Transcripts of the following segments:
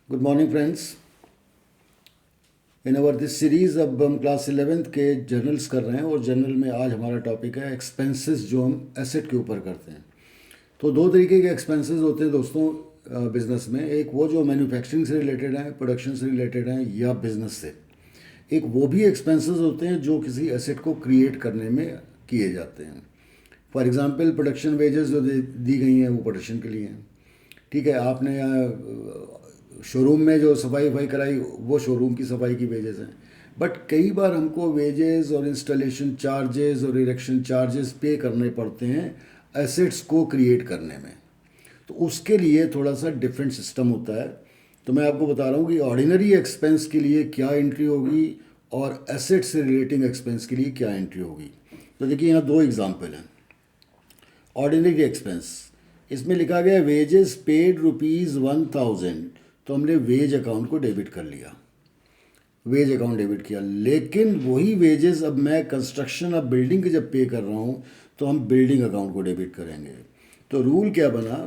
Good morning friends. In our this series अब हम class 11th के जर्नल्स कर रहे हैं और जर्नल में आज हमारा टॉपिक है एक्सपेंसेस जो हम एसेट के ऊपर करते हैं। तो दो तरीके के एक्सपेंसेस होते हैं दोस्तों बिज़नेस में। एक वो जो मैन्युफैक्चरिंग से रिलेटेड हैं, प्रोडक्शन से रिलेटेड हैं या बिज़नेस से। एक वो भी एक्सपेंसेस होते हैं जो किसी एसेट को क्रिएट करने में किए जाते हैं। फॉर एग्ज़ाम्पल प्रोडक्शन वेजेस जो दी गई हैं वो प्रोडक्शन के लिए हैं। ठीक है, आपने शोरूम में जो सफाई वफाई कराई वो शोरूम की सफाई की वेजेस हैं। बट कई बार हमको वेजेस और इंस्टॉलेशन चार्जेस और इरेक्शन चार्जेस पे करने पड़ते हैं एसेट्स को क्रिएट करने में। तो उसके लिए थोड़ा सा डिफरेंट सिस्टम होता है। तो मैं आपको बता रहा हूँ कि ऑर्डिनरी एक्सपेंस के लिए क्या एंट्री होगी और एसेट से रिलेटिंग एक्सपेंस के लिए क्या एंट्री होगी। तो देखिए यहाँ दो एग्जाम्पल हैं। ऑर्डिनरी एक्सपेंस, इसमें लिखा गया वेजेस पेड ₹1000, तो हमने वेज अकाउंट को डेबिट कर लिया, वेज अकाउंट डेबिट किया। लेकिन वही वेजेस अब मैं कंस्ट्रक्शन ऑफ बिल्डिंग के जब पे कर रहा हूँ तो हम बिल्डिंग अकाउंट को डेबिट करेंगे। तो रूल क्या बना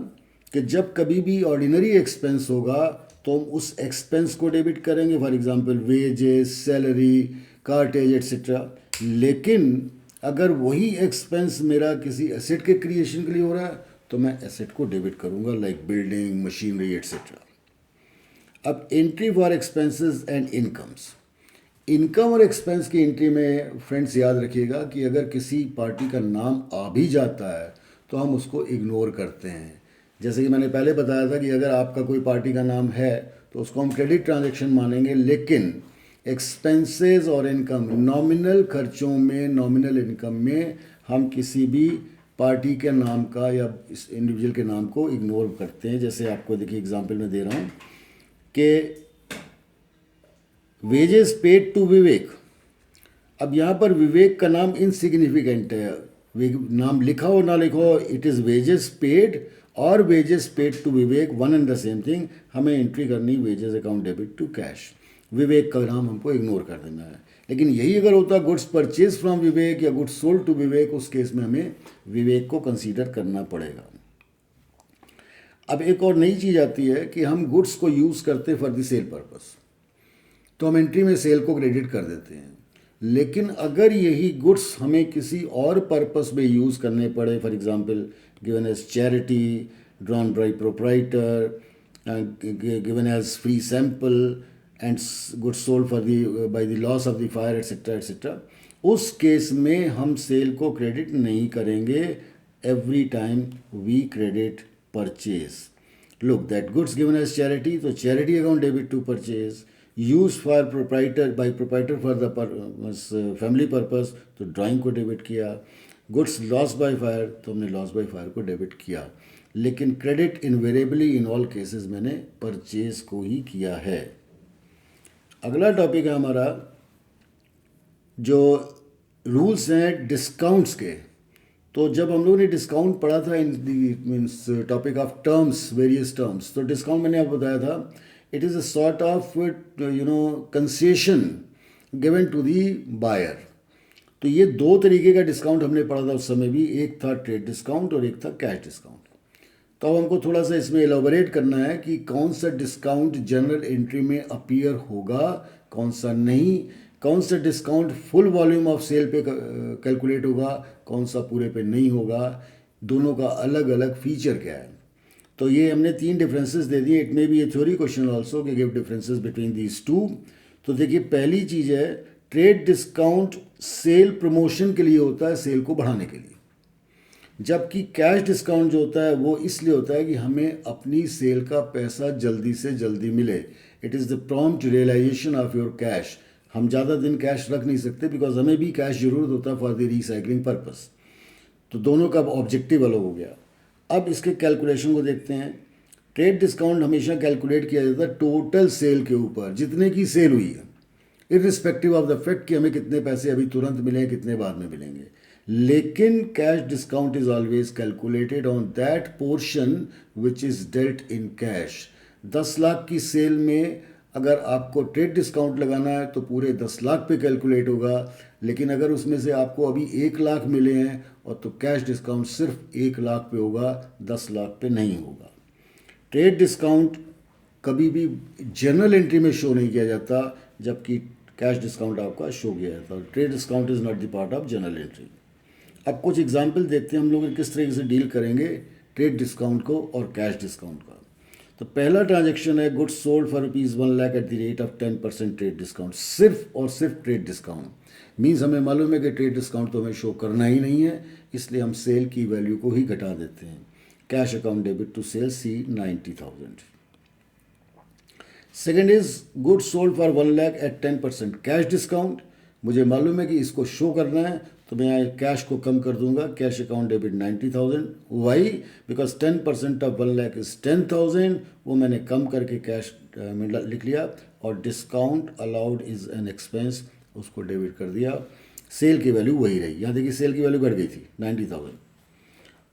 कि जब कभी भी ऑर्डिनरी एक्सपेंस होगा तो हम उस एक्सपेंस को डेबिट करेंगे, for example wages, salary, cartage etcetera. लेकिन अगर वही एक्सपेंस मेरा किसी एसेट के क्रिएशन के लिए हो रहा है तो मैं एसेट को डेबिट करूँगा, लाइक बिल्डिंग, मशीनरी एट्सेट्रा। अब entry for expenses and incomes. Income और एक्सपेंस की एंट्री में फ्रेंड्स याद रखिएगा कि अगर किसी पार्टी का नाम आ भी जाता है तो हम उसको इग्नोर करते हैं। जैसे कि मैंने पहले बताया था कि अगर आपका कोई पार्टी का नाम है तो उसको हम क्रेडिट ट्रांजैक्शन मानेंगे। लेकिन एक्सपेंसेस और इनकम, नॉमिनल खर्चों में, नॉमिनल इनकम में हम किसी भी पार्टी के नाम का या इस इंडिविजुअल के नाम को इग्नोर करते हैं। जैसे आपको देखिए एग्जांपल में दे रहा हूँ कि वेजेस पेड टू विवेक। अब यहाँ पर विवेक का नाम इनसिग्निफिकेंट है, नाम लिखा हो ना लिखा हो, इट इज़ वेजेस पेड और wages paid to Vivek, one and the same thing. हमें एंट्री करनी wages account debit to cash, Vivek का नाम हमको इग्नोर कर देना है। लेकिन यही अगर होता गुड्स परचेज फ्रॉम विवेक या गुड्स सोल्ड टू विवेक, उस केस में हमें विवेक को कंसीडर करना पड़ेगा। अब एक और नई चीज़ आती है कि हम गुड्स को यूज़ करते फॉर द सेल पर्पस, तो हम एंट्री में सेल को क्रेडिट कर देते हैं। लेकिन अगर यही गुड्स हमें किसी और पर्पस में यूज़ करने पड़े, for example given as charity, drawn by proprietor, given as free sample and goods sold for the by the loss of the fire etcetera etcetera, उस केस में हम सेल को क्रेडिट नहीं करेंगे every time we credit purchase. Look that goods given as charity, तो charity account debit to purchase. Use for proprietor by proprietor for the family purpose, तो drawing को debit किया। गुड्स लॉस बाय फायर, तो हमने loss by fire को debit किया। लेकिन credit invariably in all cases मैंने परचेज को ही किया है। अगला टॉपिक है हमारा जो रूल्स हैं डिस्काउंट्स के। तो जब हम लोगों ने डिस्काउंट पढ़ा था in means topic of terms, various terms, तो डिस्काउंट मैंने आपको बताया था it is a sort of concession given to the buyer. तो ये दो तरीके का डिस्काउंट हमने पढ़ा था उस समय भी, एक था ट्रेड डिस्काउंट और एक था कैश डिस्काउंट। तो अब हमको थोड़ा सा इसमें एलोबरेट करना है कि कौन सा डिस्काउंट जनरल एंट्री में अपीयर होगा, कौन सा नहीं, कौन सा discount full volume of sale पे कैलकुलेट होगा, कौन सा पूरे पे नहीं होगा, दोनों का अलग अलग फीचर क्या है। तो ये हमने तीन डिफरेंसेस दे दिए। It may be a theory question also कि give differences between these two. तो देखिए पहली चीज़ है ट्रेड डिस्काउंट सेल प्रमोशन के लिए होता है, सेल को बढ़ाने के लिए। जबकि कैश डिस्काउंट जो होता है वो इसलिए होता है कि हमें अपनी सेल का पैसा जल्दी से जल्दी मिले। It is the prompt realisation of your cash. हम ज़्यादा दिन कैश रख नहीं सकते बिकॉज हमें भी कैश ज़रूरत होता है फॉर द रिसाइकलिंग पर्पस। तो दोनों का ऑब्जेक्टिव अलग हो गया। अब इसके कैलकुलेशन को देखते हैं। ट्रेड डिस्काउंट हमेशा कैलकुलेट किया जाता है टोटल सेल के ऊपर, जितने की सेल हुई है, इररिस्पेक्टिव ऑफ द फैक्ट कि हमें कितने पैसे अभी तुरंत मिले, कितने बाद में मिलेंगे। लेकिन cash discount is always calculated on that portion which is dealt in cash. 10 lakh की सेल में अगर आपको ट्रेड डिस्काउंट लगाना है तो पूरे 10 लाख पे कैलकुलेट होगा। लेकिन अगर उसमें से आपको अभी 1 लाख मिले हैं और तो कैश डिस्काउंट सिर्फ 1 लाख पे होगा, 10 लाख पे नहीं होगा। ट्रेड डिस्काउंट कभी भी जनरल एंट्री में शो नहीं किया जाता, जबकि कैश डिस्काउंट आपका शो किया जाता है। Trade discount is not the part of general entry. अब कुछ एग्जाम्पल देखते हैं हम लोग किस तरीके से डील करेंगे ट्रेड डिस्काउंट को और कैश डिस्काउंट का। तो पहला ट्रांजेक्शन है goods sold for ₹1,00,000 at the rate of 10% trade discount. सिर्फ और सिर्फ ट्रेड डिस्काउंट मीन्स हमें मालूम है कि ट्रेड डिस्काउंट तो हमें शो करना ही नहीं है, इसलिए हम सेल की वैल्यू को ही घटा देते हैं। Cash account debit to sale सी 90,000। Second is goods sold for 1,00,000 at 10% cash discount. मुझे मालूम है कि इसको शो करना है, तो मैं यहाँ कैश को कम कर दूंगा। Cash account debit 90,000। Why? Because 10% of 1,00,000 is 10,000। वो मैंने कम करके कैश में लिख लिया, और discount allowed is an expense, उसको डेबिट कर दिया। सेल की वैल्यू वही रही। यहाँ देखिए सेल की वैल्यू बढ़ गई थी 90,000।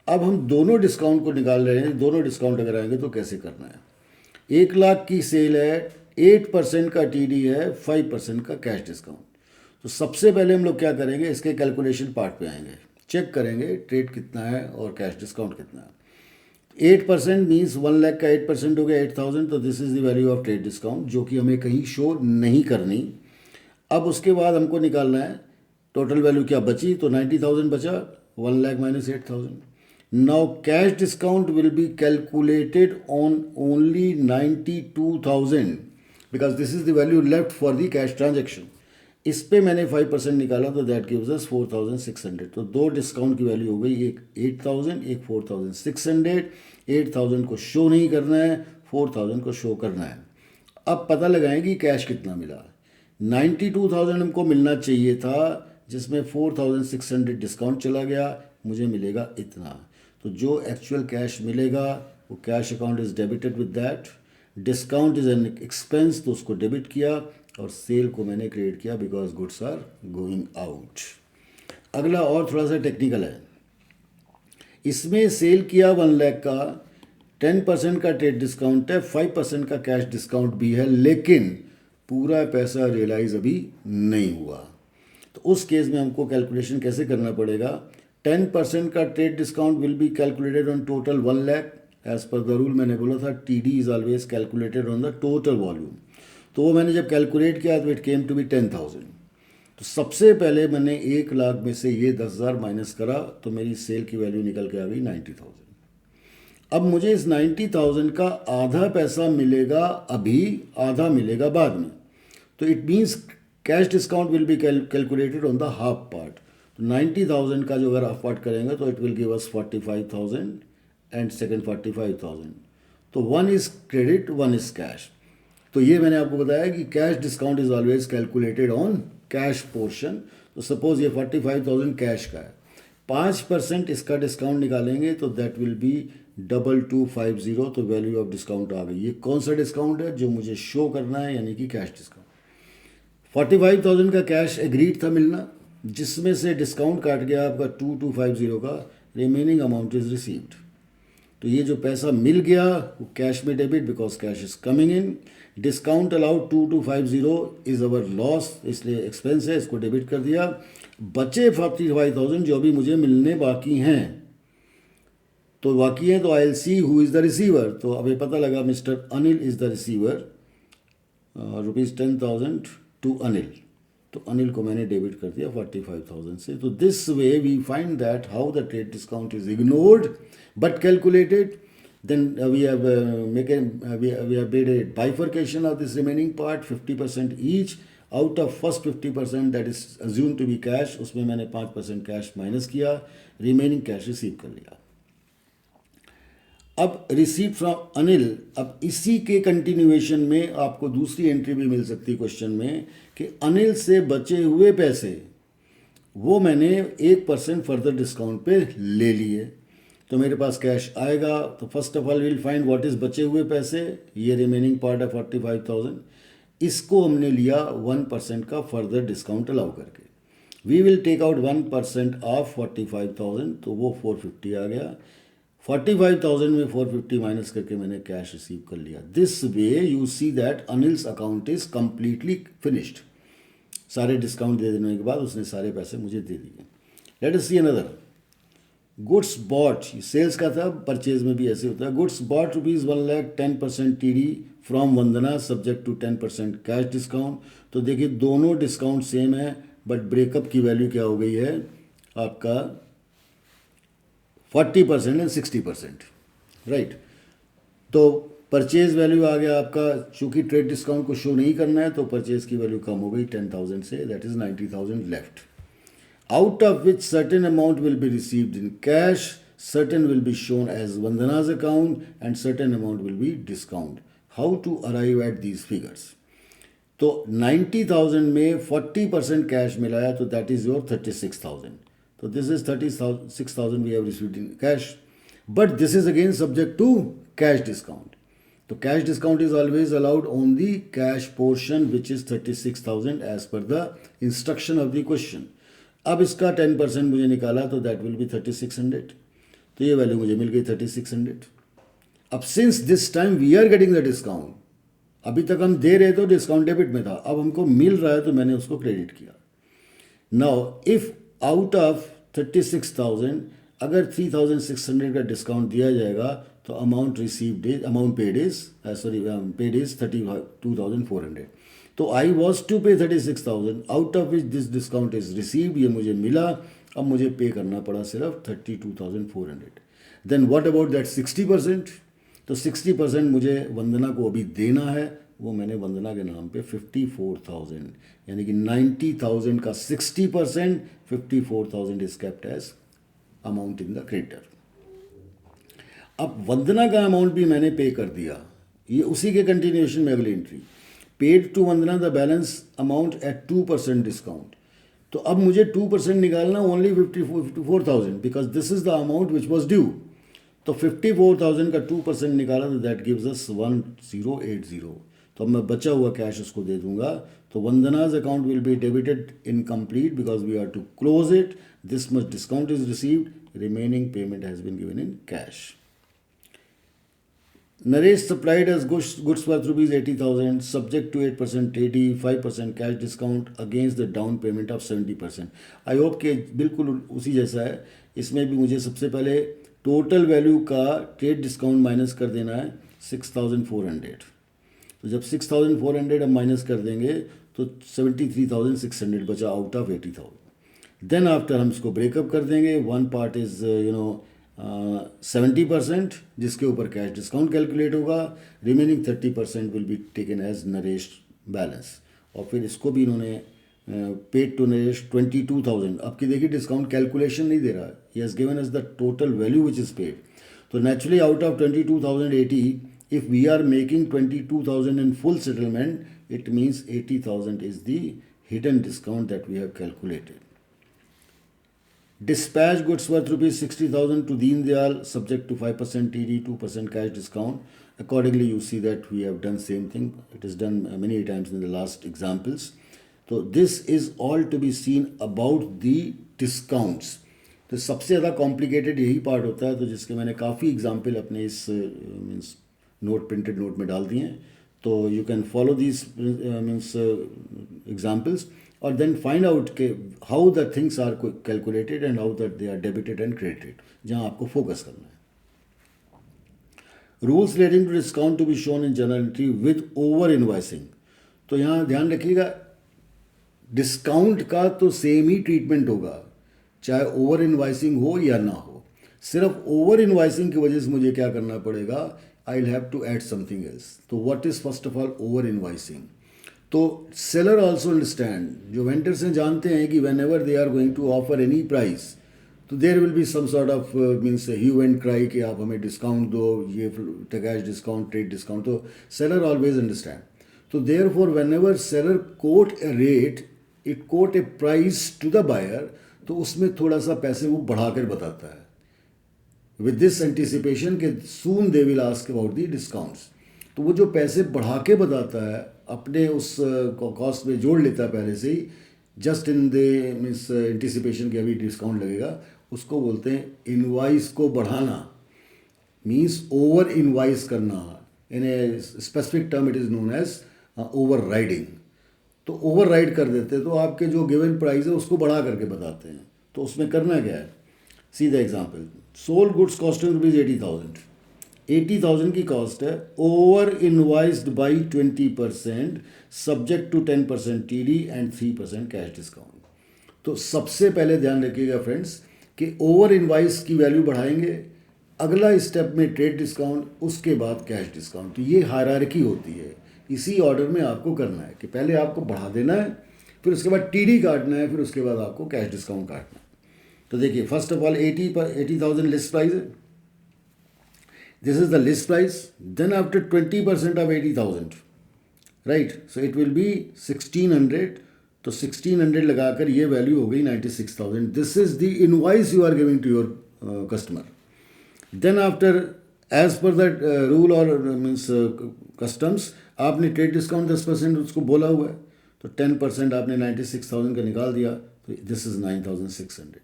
अब हम दोनों डिस्काउंट को निकाल रहे हैं। दोनों डिस्काउंट अगर आएंगे तो कैसे करना है। 1,00,000 की सेल है, 8% का टीडी है, 5% का कैश डिस्काउंट। तो सबसे पहले हम लोग क्या करेंगे, इसके कैलकुलेशन पार्ट पे आएंगे, चेक करेंगे ट्रेड कितना है और कैश डिस्काउंट कितना है। 8% मीन्स 1,00,000 का 8% हो गया 8,000। तो this is the value of trade discount, जो कि हमें कहीं शो नहीं करनी। अब उसके बाद हमको निकालना है टोटल वैल्यू क्या बची, तो 90,000 बचा, 1,00,000 minus 8,000। Now cash discount will be calculated on only 92,000 because this is the value left for the cash transaction. इस पे मैंने 5% निकाला, तो दैट गिव्स अस 4,600। तो दो डिस्काउंट की वैल्यू हो गई, एक 8,000, एक 4,600। 8,000 को शो नहीं करना है, 4,000 को शो करना है। अब पता लगाएं कि कैश कितना मिला। 92,000 हमको मिलना चाहिए था, जिसमें 4,600 डिस्काउंट चला गया, मुझे मिलेगा इतना। तो जो एक्चुअल कैश मिलेगा वो cash account is debited with that. Discount is an expense, तो उसको डेबिट किया, और सेल को मैंने क्रेडिट किया because goods are going out. अगला और थोड़ा सा टेक्निकल है। इसमें सेल किया 1,00,000 का, 10% का ट्रेड डिस्काउंट है, 5% का कैश डिस्काउंट भी है, लेकिन पूरा पैसा रियलाइज अभी नहीं हुआ। तो उस केस में हमको कैलकुलेशन कैसे करना पड़ेगा। 10% का trade discount will be calculated on total 1,00,000 as per the rule. मैंने बोला था TD is always calculated on the total volume. तो वो मैंने जब कैलकुलेट किया तो इट केम टू बी 10,000। तो सबसे पहले मैंने 1,00,000 में से ये 10,000 माइनस करा, तो मेरी सेल की वैल्यू निकल के आ गई 90,000। अब मुझे इस 90,000 का आधा पैसा मिलेगा अभी, आधा मिलेगा बाद में। तो it means cash discount will be calculated on the half part. तो 90,000 का जो अगर हाफ पार्ट करेंगे तो it will give us 45,000 and second 45,000। तो one is credit, one is cash. तो ये मैंने आपको बताया कि cash discount is always calculated on cash portion. तो सपोज ये 45,000 कैश का है, 5% इसका डिस्काउंट निकालेंगे तो दैट विल बी 2250। तो वैल्यू ऑफ डिस्काउंट आ गई। ये कौन सा डिस्काउंट है जो मुझे शो करना है, यानी कि कैश डिस्काउंट। 45,000 का कैश एग्रीड था मिलना, जिसमें से डिस्काउंट काट गया आपका 2250 का, रिमेनिंग अमाउंट इज रिसीव्ड। तो ये जो पैसा मिल गया वो कैश में debit because cash is coming in. Discount allowed 2250 is our loss, इसलिए एक्सपेंस है, इसको डेबिट कर दिया। बचे 45,000 जो अभी मुझे मिलने बाकी हैं, तो बाकी हैं, तो I'll see who is the receiver. तो अभी पता लगा mister Anil is the receiver, ₹10,000 to Anil. तो अनिल को मैंने डेबिट कर दिया 45,000 से। तो this way we find that how the trade discount is ignored but calculated. Then we have made a bifurcation of this remaining part, 50% each out of first 50% that is assumed to be cash, उसमें मैंने 5% cash minus किया, remaining cash receive कर लिया। अब receive from Anil. अब इसी के continuation में आपको दूसरी एंट्री भी मिल सकती है क्वेश्चन में कि अनिल से बचे हुए पैसे वो मैंने 1% फर्दर डिस्काउंट पे ले लिए। तो मेरे पास कैश आएगा, तो first of all will find what is बचे हुए पैसे, ये रिमेनिंग पार्ट है 45,000। इसको हमने लिया 1% का फर्दर डिस्काउंट अलाउ करके। We will take out 1% of 45,000, तो वो 450 आ गया। 45,000 में 450 माइनस करके मैंने कैश रिसीव कर लिया। This way you see that Anil's account is completely finished. सारे डिस्काउंट दे देने के बाद उसने सारे पैसे मुझे दे दिए। Let us see another. Goods bought, sales का था, परचेज में भी ऐसे होता है। Goods bought ₹1,00,000 10% TD from Vandana subject to 10% cash discount. तो देखिए दोनों डिस्काउंट सेम है, बट ब्रेकअप की वैल्यू क्या हो गई है आपका 40% एंड 60%, राइट। तो परचेज वैल्यू आ गया आपका, चूंकि ट्रेड डिस्काउंट को शो नहीं करना है तो परचेज की वैल्यू कम हो गई 10,000 से, that is 90,000 left, out of which certain amount will be received in cash, certain will be shown as Vandana's account, and certain amount will be discount. How to arrive at these figures? तो 90,000 में 40% cash मिला है, तो that is your 36,000। तो this is 36,000 we have received in cash, but this is again subject to cash discount. तो cash discount is always allowed on the cash portion which is 36,000 as per the instruction of the question. अब इसका 10% मुझे निकाला तो that will B 3600, तो ये value मुझे मिल गई 3600। अब since this time we are getting the discount, अभी तक हम दे रहे तो डिस्काउंट डेबिट में था, अब हमको मिल रहा है तो मैंने उसको क्रेडिट किया। नाउ इफ आउट ऑफ 36,000 अगर 3,600 का डिस्काउंट दिया जाएगा तो amount received is, amount paid is, paid is 32,400। तो आई वॉज टू पे 36,000 out of which this discount is received, ये मुझे मिला, अब मुझे पे करना पड़ा सिर्फ 32,400। Then what about that 60%? तो 60% मुझे वंदना को अभी देना है, वो मैंने वंदना के नाम पे 54,000, यानी कि 90,000 का 60%, 54,000 is kept as amount in the creditor. अब वंदना का अमाउंट भी मैंने पे कर दिया, ये उसी के कंटिन्यूएशन में अगली entry, paid to Vandana the balance amount at 2% discount. तो अब मुझे 2% निकालना, only 54,000 because this is the amount which was due. तो 54,000 का 2% निकाला तो दैट गिव्स अस 1080। तो अब मैं बचा हुआ कैश उसको दे दूंगा। तो Vandana's account will be debited incomplete because we are to close it, this much discount is received, remaining payment has been given in cash. Naresh supplied us goods worth rupees 80,000 subject to 8% TD, 5% cash discount against the down payment of 70%। I hope कि बिल्कुल उसी जैसा है, इसमें भी मुझे सबसे पहले टोटल वैल्यू का ट्रेड डिस्काउंट माइनस कर देना है 6,400। तो जब 6,400 हम माइनस कर देंगे तो 73,600 बचा आउट ऑफ 80,000। देन आफ्टर हम इसको ब्रेकअप कर देंगे, वन पार्ट इज 70% जिसके ऊपर कैश डिस्काउंट कैलकुलेट होगा, remaining 30% will be taken as Naresh balance. और फिर इसको भी इन्होंने पेड टू नरेश 22,000। अब की देखिए डिस्काउंट कैलकुलेशन नहीं दे रहा है, he has given as the total value which is paid. तो naturally out of 22,080 if we are making 22,000 in full settlement, it means 80,000 is the hidden discount that we have calculated. Dispatch goods worth rupees 60,000 to Deen Dayal subject to 5% TD, 2% cash discount. Accordingly, you see that we have done same thing. It is done many times in the last examples. So this is all to be seen about the discounts. तो सबसे ज़्यादा complicated यही part होता है, तो जिसके मैंने काफ़ी एग्जाम्पल अपने इस मीन्स नोट, प्रिंटेड नोट में डाल दिए हैं। तो you can follow these means examples और देन फाइंड आउट के how the things are calculated and how that they are debited and credited, जहाँ आपको फोकस करना है। Rules relating to discount to be shown in journal entry with over invoicing. तो यहाँ ध्यान रखिएगा, डिस्काउंट का तो सेम ही ट्रीटमेंट होगा चाहे ओवर इनवॉइसिंग हो या ना हो। सिर्फ ओवर इनवॉइसिंग की वजह से मुझे क्या करना पड़ेगा, I will have to add something else. तो what is first of all over invoicing? तो सेलर ऑल्सो अंडरस्टैंड, जो वेंडर्स हैं जानते हैं कि whenever they are going to offer any price तो there will be some sort of means hue and cry कि आप हमें डिस्काउंट दो, ये कैश डिस्काउंट, ट्रेड डिस्काउंट। तो सेलर ऑलवेज अंडरस्टैंड। तो therefore whenever seller cot A rate, it quote a price to the buyer, तो उसमें थोड़ा सा पैसे वो बढ़ा कर बताता है विद दिस एंटिसिपेशन के soon they will ask about the discounts. तो वो जो पैसे बढ़ा के बताता है अपने उस कॉस्ट में जोड़ लेता है पहले से ही, just in the means anticipation के अभी डिस्काउंट लगेगा, उसको बोलते हैं इनवाइस को बढ़ाना, मीन्स ओवर इनवाइस करना। In a specific term it is known as overriding. तो ओवर राइड कर देते हैं, तो आपके जो गिवन प्राइस है उसको बढ़ा करके बताते हैं। तो उसमें करना क्या है, see the example, sold goods costing rupees 80,000, 80,000 की कॉस्ट है, over invoiced by 20%, subject to 10% TD and 3% cash discount. तो सबसे पहले ध्यान रखिएगा फ्रेंड्स कि ओवर इनवाइस की वैल्यू बढ़ाएंगे, अगला स्टेप में ट्रेड डिस्काउंट, उसके बाद कैश डिस्काउंट। तो ये हायरार्की होती है, इसी ऑर्डर में आपको करना है कि पहले आपको बढ़ा देना है, फिर उसके बाद TD काटना है, फिर उसके बाद आपको कैश डिस्काउंट काटना है। तो देखिए, first of all 80,000 list price है, this is the list price, then after 20% off 80,000, right, so it will be 1600, तो 1600 लगाकर ये वैल्यू हो गई 96,000। This is the invoice you are giving to your customer. Then after as per the rule और means customs, आपने trade discount 10% उसको बोला हुआ है, तो 10% आपने 96,000 का निकाल दिया, तो this is 9,600।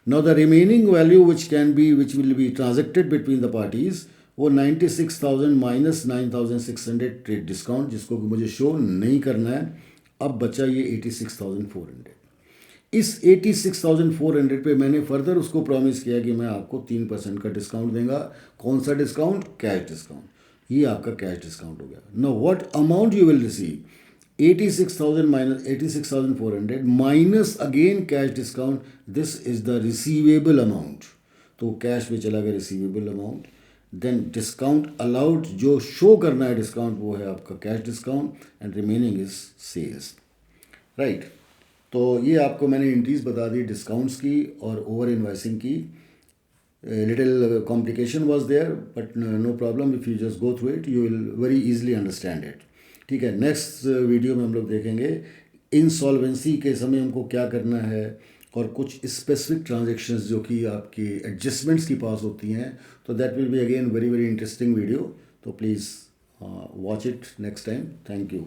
Now the remaining value which will be transacted between the parties, वो 96,000 माइनस 9,600 ट्रेड डिस्काउंट, जिसको कि मुझे शो नहीं करना है। अब बचा ये 86,400। इस 86,400 पे मैंने फर्दर उसको प्रॉमिस किया कि मैं आपको 3% का डिस्काउंट देंगे। कौन सा डिस्काउंट? Cash discount. ये आपका कैश डिस्काउंट हो गया। Now what amount you will receive? 86,000 minus 86,400 minus again cash discount, this is the receivable amount. तो कैश में चला गया receivable amount. Then discount allowed, जो शो करना है डिस्काउंट, वो है आपका cash discount, and remaining is sales, right. तो ये आपको मैंने एंट्रीज बता दी डिस्काउंट्स की और ओवर इन्वाइसिंग की। Little complication was there, but no problem, if you just go through it you will very easily understand it. ठीक है, नेक्स्ट वीडियो में हम लोग देखेंगे इंसॉल्वेंसी के समय हमको क्या करना है, और कुछ स्पेसिफिक ट्रांजेक्शन्स जो कि आपकी एडजस्टमेंट्स की पास होती हैं। तो that will be again very very interesting video. तो please watch it next time. Thank you.